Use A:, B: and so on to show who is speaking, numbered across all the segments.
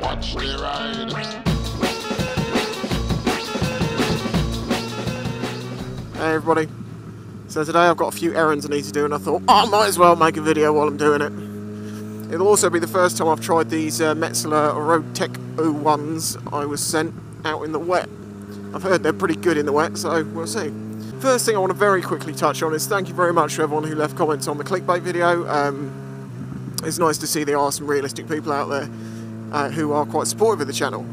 A: Watch me ride.
B: Hey everybody. So today I've got a few errands I need to do, and I thought, oh, I might as well make a video while I'm doing it. It'll also be the first time I've tried these Metzeler Road Tech 01s I was sent out in the wet. I've heard they're pretty good in the wet, so we'll see. First thing I want to very quickly touch on is thank you very much to everyone who left comments on the clickbait video. It's nice to see there are some realistic people out there who are quite supportive of the channel.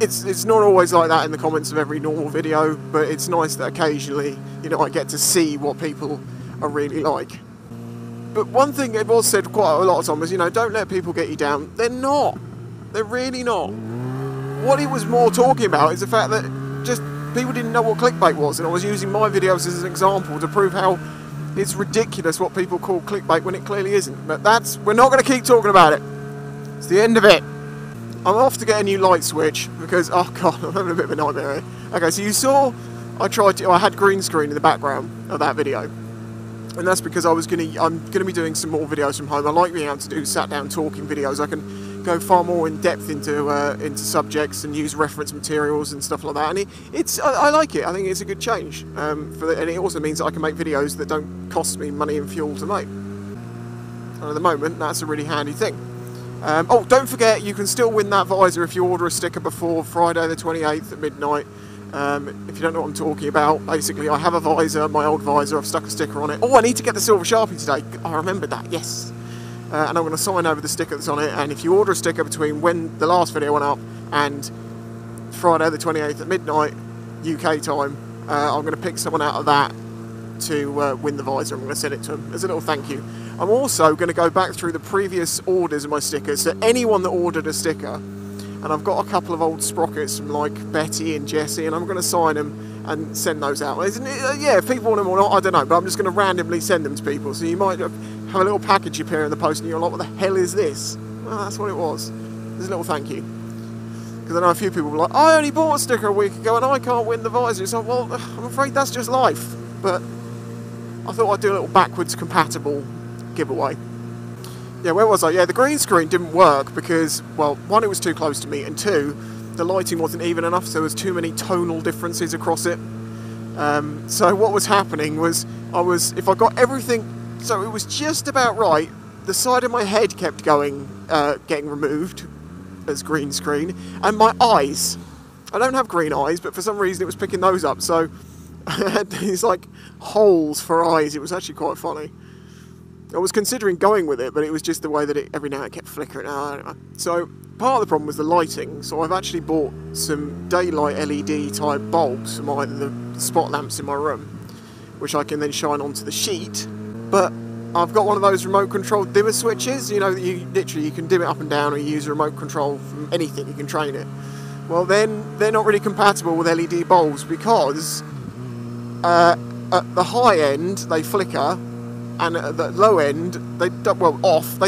B: It's not always like that in the comments of every normal video, but it's nice that occasionally, you know, I get to see what people are really like. But one thing it was said quite a lot of times was, you know, don't let people get you down. They're not. They're really not. What he was more talking about is the fact that just people didn't know what clickbait was, and I was using my videos as an example to prove how it's ridiculous what people call clickbait when it clearly isn't. But we're not going to keep talking about it. It's the end of it. I'm off to get a new light switch because, oh god, I'm having a bit of a nightmare here. Okay, so you saw I had green screen in the background of that video, and that's because I'm gonna be doing some more videos from home. I like being able to do sat down talking videos. I can go far more in depth into subjects and use reference materials and stuff like that. And I like it. I think it's a good change. And it also means that I can make videos that don't cost me money and fuel to make. And at the moment, that's a really handy thing. Oh, don't forget, you can still win that visor if you order a sticker before Friday the 28th at midnight. If you don't know what I'm talking about, basically I have a visor, my old visor, I've stuck a sticker on it. Oh, I need to get the silver Sharpie today. I remembered that, yes. And I'm going to sign over the sticker that's on it, and if you order a sticker between when the last video went up and Friday the 28th at midnight, UK time, I'm going to pick someone out of that to win the visor. I'm going to send it to them as a little thank you. I'm also going to go back through the previous orders of my stickers, so anyone that ordered a sticker, and I've got a couple of old sprockets from like Betty and Jessie, and I'm going to sign them and send those out. Yeah, if people want them or not, I don't know, but I'm just going to randomly send them to people, so you might have a little package appear in the post and you're like, what the hell is this? Well, that's what it was. There's a little thank you. Because I know a few people were like, I only bought a sticker a week ago and I can't win the visor. So, well, I'm afraid that's just life. But I thought I'd do a little backwards compatible giveaway. Yeah, where was I? Yeah, the green screen didn't work because, well, one, it was too close to me, and two, the lighting wasn't even enough, so there was too many tonal differences across it. So what was happening was, if I got everything, so it was just about right, the side of my head kept getting removed as green screen, and my eyes, I don't have green eyes, but for some reason it was picking those up, so I had these like holes for eyes. It was actually quite funny. I was considering going with it, but it was just the way that every now and then kept flickering. So part of the problem was the lighting, so I've actually bought some daylight LED type bulbs from the spot lamps in my room, which I can then shine onto the sheet. But I've got one of those remote controlled dimmer switches, you know, that you can dim it up and down, or you use a remote control from anything, you can train it. Well, then they're not really compatible with LED bulbs because at the high end they flicker, and at the low end they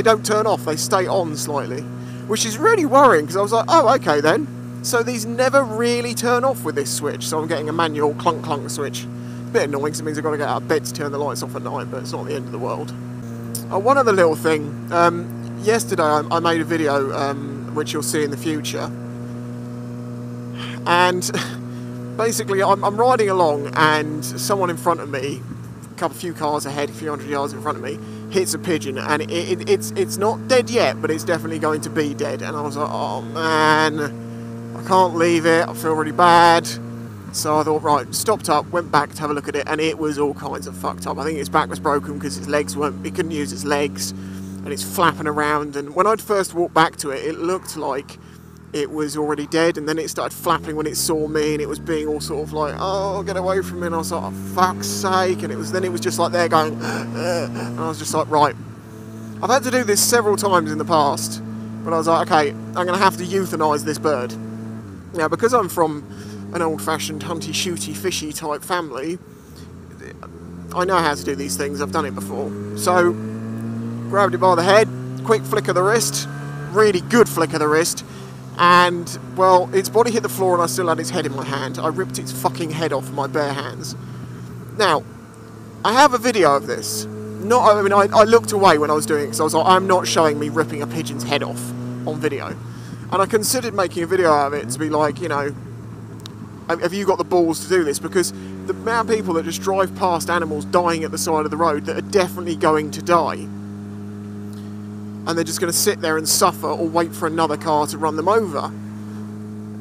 B: don't turn off, they stay on slightly, which is really worrying because I was like, oh, okay then. So these never really turn off with this switch, so I'm getting a manual clunk clunk switch. A bit annoying because it means I've got to get out of bed to turn the lights off at night, but it's not the end of the world. One other little thing. Yesterday I made a video which you'll see in the future, and basically I'm riding along and someone in front of me, a few cars ahead, a few hundred yards in front of me, hits a pigeon, and it's not dead yet, but it's definitely going to be dead. And I was like, oh man, I can't leave it, I feel really bad. So I thought, right, stopped up, went back to have a look at it, and it was all kinds of fucked up. I think its back was broken because its legs it couldn't use its legs, and it's flapping around. And when I'd first walked back to it, it looked like it was already dead, and then it started flapping when it saw me, and it was being all sort of like, oh, get away from me, and I was like, oh, fuck's sake. And then it was just like there going, and I was just like, right. I've had to do this several times in the past, but I was like, okay, I'm going to have to euthanise this bird. Now, because I'm from an old-fashioned hunty, shooty, fishy type family, I know how to do these things, I've done it before. So, grabbed it by the head, quick flick of the wrist, really good flick of the wrist, and, well, its body hit the floor and I still had its head in my hand. I ripped its fucking head off with my bare hands. Now, I have a video of this. I looked away when I was doing it because I was like, I'm not showing me ripping a pigeon's head off on video. And I considered making a video out of it to be like, you know, have you got the balls to do this? Because the amount of people that just drive past animals dying at the side of the road that are definitely going to die, and they're just going to sit there and suffer or wait for another car to run them over.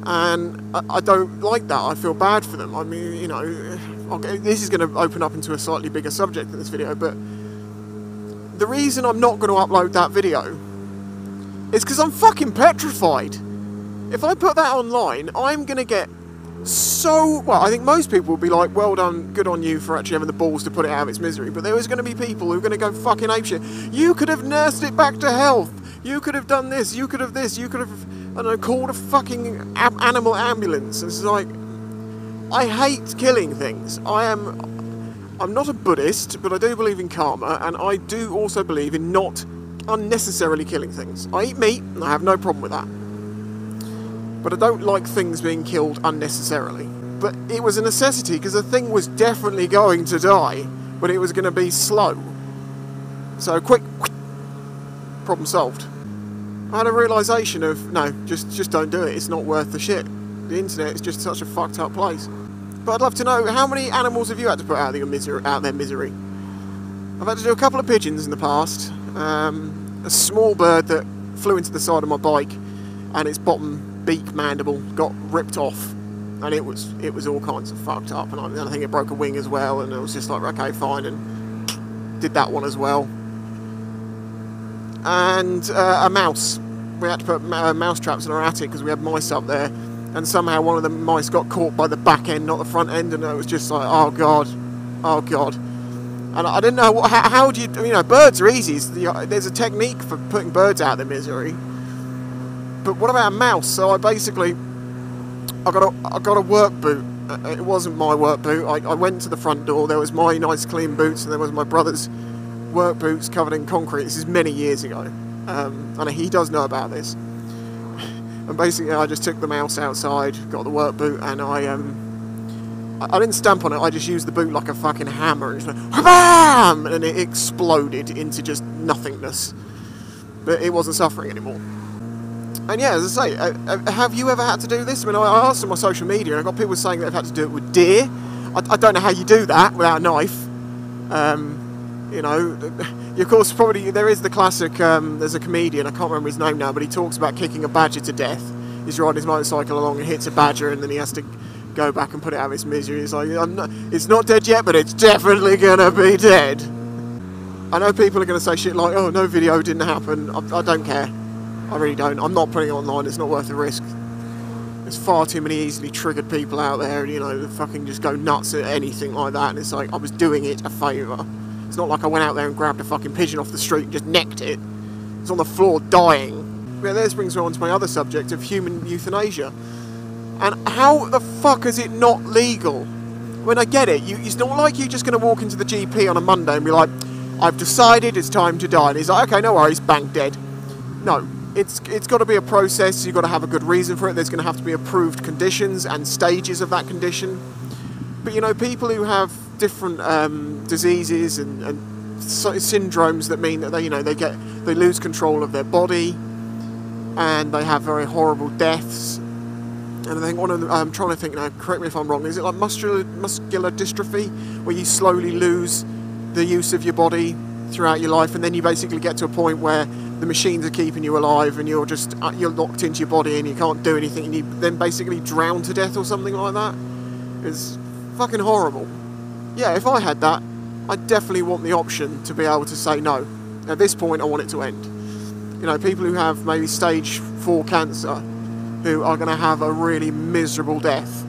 B: And I don't like that. I feel bad for them. I mean, you know, this is going to open up into a slightly bigger subject in this video, but the reason I'm not going to upload that video is because I'm fucking petrified. If I put that online, I'm going to get so... Well, I think most people will be like, well done, good on you for actually having the balls to put it out of its misery, but there is going to be people who are going to go fucking apeshit. You could have nursed it back to health. You could have done this. You could have this. You could have, I don't know, called a fucking animal ambulance. It's like, I hate killing things. I'm not a Buddhist, but I do believe in karma, and I do also believe in not unnecessarily killing things. I eat meat, and I have no problem with that. But I don't like things being killed unnecessarily. But it was a necessity, because the thing was definitely going to die, but it was going to be slow. So quick, problem solved. I had a realisation of, no, just don't do it, it's not worth the shit. The internet is just such a fucked up place. But I'd love to know, how many animals have you had to put out of their misery? I've had to do a couple of pigeons in the past. A small bird that flew into the side of my bike, and its bottom beak mandible got ripped off, and it was all kinds of fucked up, and I think it broke a wing as well, and it was just like, okay, fine, and did that one as well. And a mouse. We had to put mouse traps in our attic because we had mice up there, and somehow one of the mice got caught by the back end, not the front end, and it was just like, oh god, oh god. And I didn't know how do you know, birds are easy. There's a technique for putting birds out of their misery. But what about a mouse? So I got a work boot. It wasn't my work boot. I went to the front door. There was my nice clean boots, and there was my brother's work boots covered in concrete. This is many years ago, and he does know about this. And basically, I just took the mouse outside, got the work boot, and I didn't stamp on it. I just used the boot like a fucking hammer, and just went, bam! And it exploded into just nothingness. But it wasn't suffering anymore. And yeah, as I say, have you ever had to do this? I mean, I asked on my social media, and I got people saying that they've had to do it with deer. I don't know how you do that without a knife. You know, of course, probably there is the classic, there's a comedian, I can't remember his name now, but he talks about kicking a badger to death. He's riding his motorcycle along and hits a badger, and then he has to go back and put it out of its misery. He's like, it's not dead yet, but it's definitely gonna be dead. I know people are gonna say shit like, oh, no video didn't happen. I don't care. I really don't. I'm not putting it online, it's not worth the risk. There's far too many easily triggered people out there, you know, that fucking just go nuts at anything like that, and it's like, I was doing it a favour. It's not like I went out there and grabbed a fucking pigeon off the street and just necked it. It's on the floor dying. Yeah, this brings me on to my other subject of human euthanasia. And how the fuck is it not legal? When I get it, it's not like you're just going to walk into the GP on a Monday and be like, I've decided it's time to die. And he's like, okay, no worries, bang, dead. No, it's got to be a process. You've got to have a good reason for it. There's going to have to be approved conditions and stages of that condition. But, you know, people who have different diseases and syndromes that mean that they lose control of their body, and they have very horrible deaths. And I think I'm trying to think now, correct me if I'm wrong, is it like muscular dystrophy, where you slowly lose the use of your body throughout your life, and then you basically get to a point where the machines are keeping you alive, and you're locked into your body and you can't do anything, and you then basically drown to death or something like that? It's fucking horrible. Yeah, if I had that, I definitely want the option to be able to say no. At this point, I want it to end. You know, people who have maybe stage 4 cancer, who are going to have a really miserable death,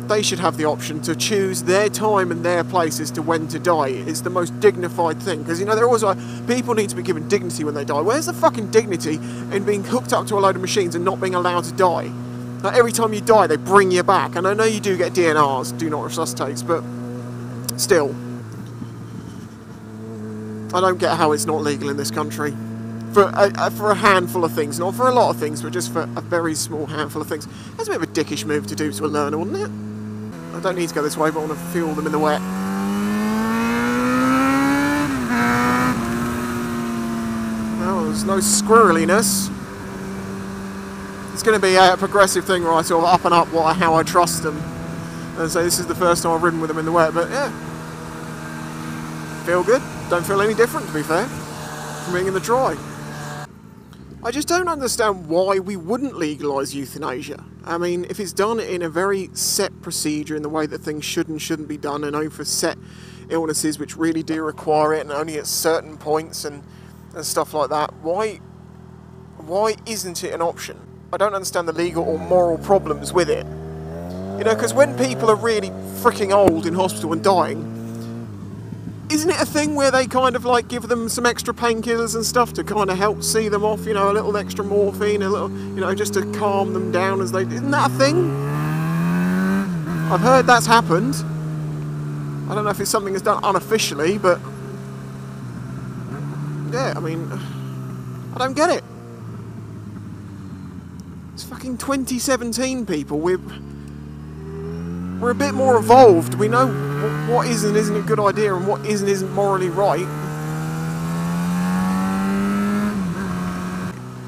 B: they should have the option to choose their time and their place as to when to die. It's the most dignified thing, because, you know, they're always like, people need to be given dignity when they die. Where's the fucking dignity in being hooked up to a load of machines and not being allowed to die? Like, every time you die, they bring you back. And I know you do get DNRs, do not resuscitates, but still, I don't get how it's not legal in this country. For a handful of things, not for a lot of things, but just for a very small handful of things. That's a bit of a dickish move to do to a learner, wouldn't it? I don't need to go this way, but I want to feel them in the wet. Well, there's no squirreliness. It's going to be a progressive thing where I sort of up and up how I trust them. And so this is the first time I've ridden with them in the wet, but yeah. Feel good. Don't feel any different, to be fair, from being in the dry. I just don't understand why we wouldn't legalise euthanasia. I mean, if it's done in a very set procedure in the way that things should and shouldn't be done, and only for set illnesses which really do require it, and only at certain points and stuff like that, why isn't it an option? I don't understand the legal or moral problems with it. You know, because when people are really freaking old in hospital and dying, isn't it a thing where they kind of like give them some extra painkillers and stuff to kind of help see them off, you know, a little extra morphine, a little, you know, just to calm them down as they... Isn't that a thing? I've heard that's happened. I don't know if it's something that's done unofficially, but... yeah, I mean... I don't get it. It's fucking 2017, people. We're a bit more evolved. We know what is and isn't a good idea and what is and isn't morally right.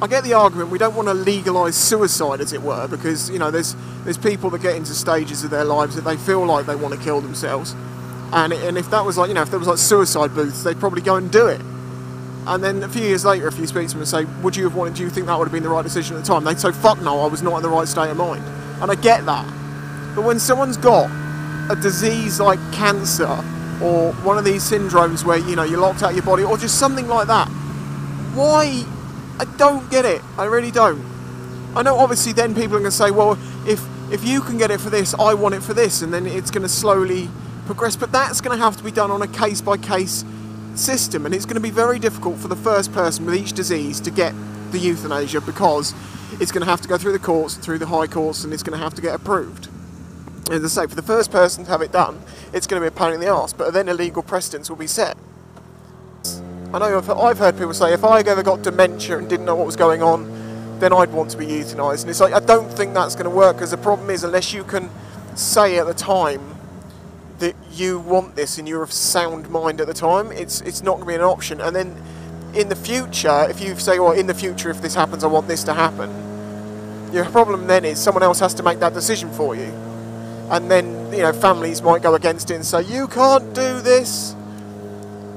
B: I get the argument we don't want to legalise suicide, as it were, because, you know, there's people that get into stages of their lives that they feel like they want to kill themselves, and if that was like, you know, if there was like suicide booths, they'd probably go and do it. And then a few years later, if you speak to them and say, do you think that would have been the right decision at the time? They'd say, fuck no, I was not in the right state of mind. And I get that. But when someone's got a disease like cancer, or one of these syndromes where, you know, you're locked out of your body, or just something like that, why? I don't get it. I really don't. I know obviously then people are going to say, well, if you can get it for this, I want it for this, and then it's going to slowly progress. But that's going to have to be done on a case-by-case system, and it's going to be very difficult for the first person with each disease to get the euthanasia, because it's going to have to go through the courts, through the high courts, and it's going to have to get approved. As I say, for the first person to have it done, it's going to be a pain in the arse, but then a legal precedence will be set. I know I've heard people say, if I ever got dementia and didn't know what was going on, then I'd want to be euthanised. And it's like, I don't think that's going to work, because the problem is, unless you can say at the time that you want this and you're of sound mind at the time, it's not going to be an option. And then in the future, if you say, well, in the future, if this happens, I want this to happen, your problem then is someone else has to make that decision for you. And then, you know, families might go against it and say, you can't do this.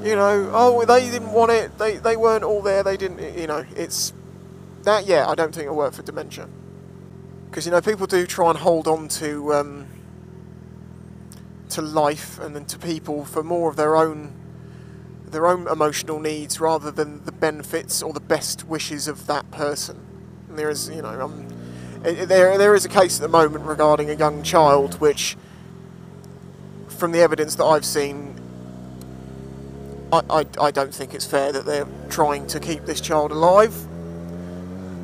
B: You know, oh, they didn't want it, they weren't all there, they didn't, you know, it's... That, yeah, I don't think it'll work for dementia. Because, you know, people do try and hold on to life and then to people for more of their own emotional needs rather than the benefits or the best wishes of that person. And there is, you know, there is a case at the moment regarding a young child which, from the evidence that I've seen, I don't think it's fair that they're trying to keep this child alive.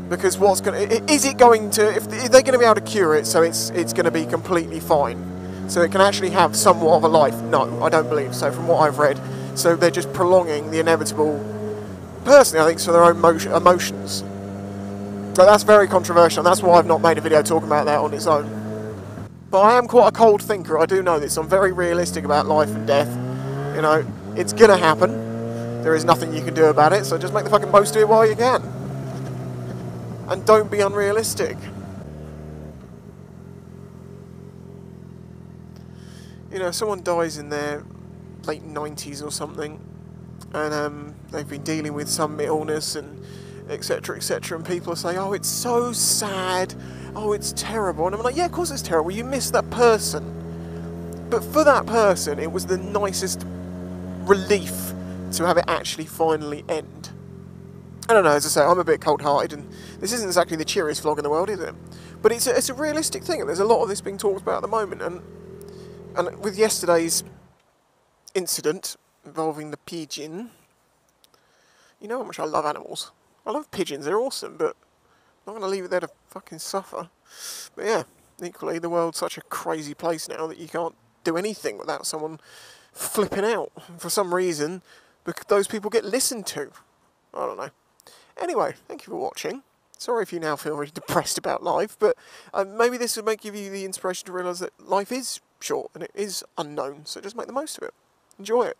B: Because what's going to... Is it going to... If they're going to be able to cure it so it's going to be completely fine, so it can actually have somewhat of a life? No, I don't believe so, from what I've read. So they're just prolonging the inevitable... Personally, I think it's for their own emotions. But that's very controversial, and that's why I've not made a video talking about that on its own. But I am quite a cold thinker, I do know this. I'm very realistic about life and death. You know, it's going to happen. There is nothing you can do about it, so just make the fucking most of it while you can. And don't be unrealistic. You know, if someone dies in their late 90s or something, and they've been dealing with some illness and etc, etc, and people are saying, oh, it's so sad, oh, it's terrible, and I'm like, yeah, of course it's terrible, you miss that person. But for that person, it was the nicest relief to have it actually finally end. I don't know, as I say, I'm a bit cold-hearted, and this isn't exactly the cheeriest vlog in the world, is it? But it's a realistic thing, and there's a lot of this being talked about at the moment, and with yesterday's incident involving the pigeon, you know how much I love animals. I love pigeons, they're awesome, but I'm not going to leave it there to fucking suffer. But yeah, equally, the world's such a crazy place now that you can't do anything without someone flipping out. For some reason, because those people get listened to. I don't know. Anyway, thank you for watching. Sorry if you now feel really depressed about life, but maybe this would give you the inspiration to realise that life is short and it is unknown, so just make the most of it. Enjoy it.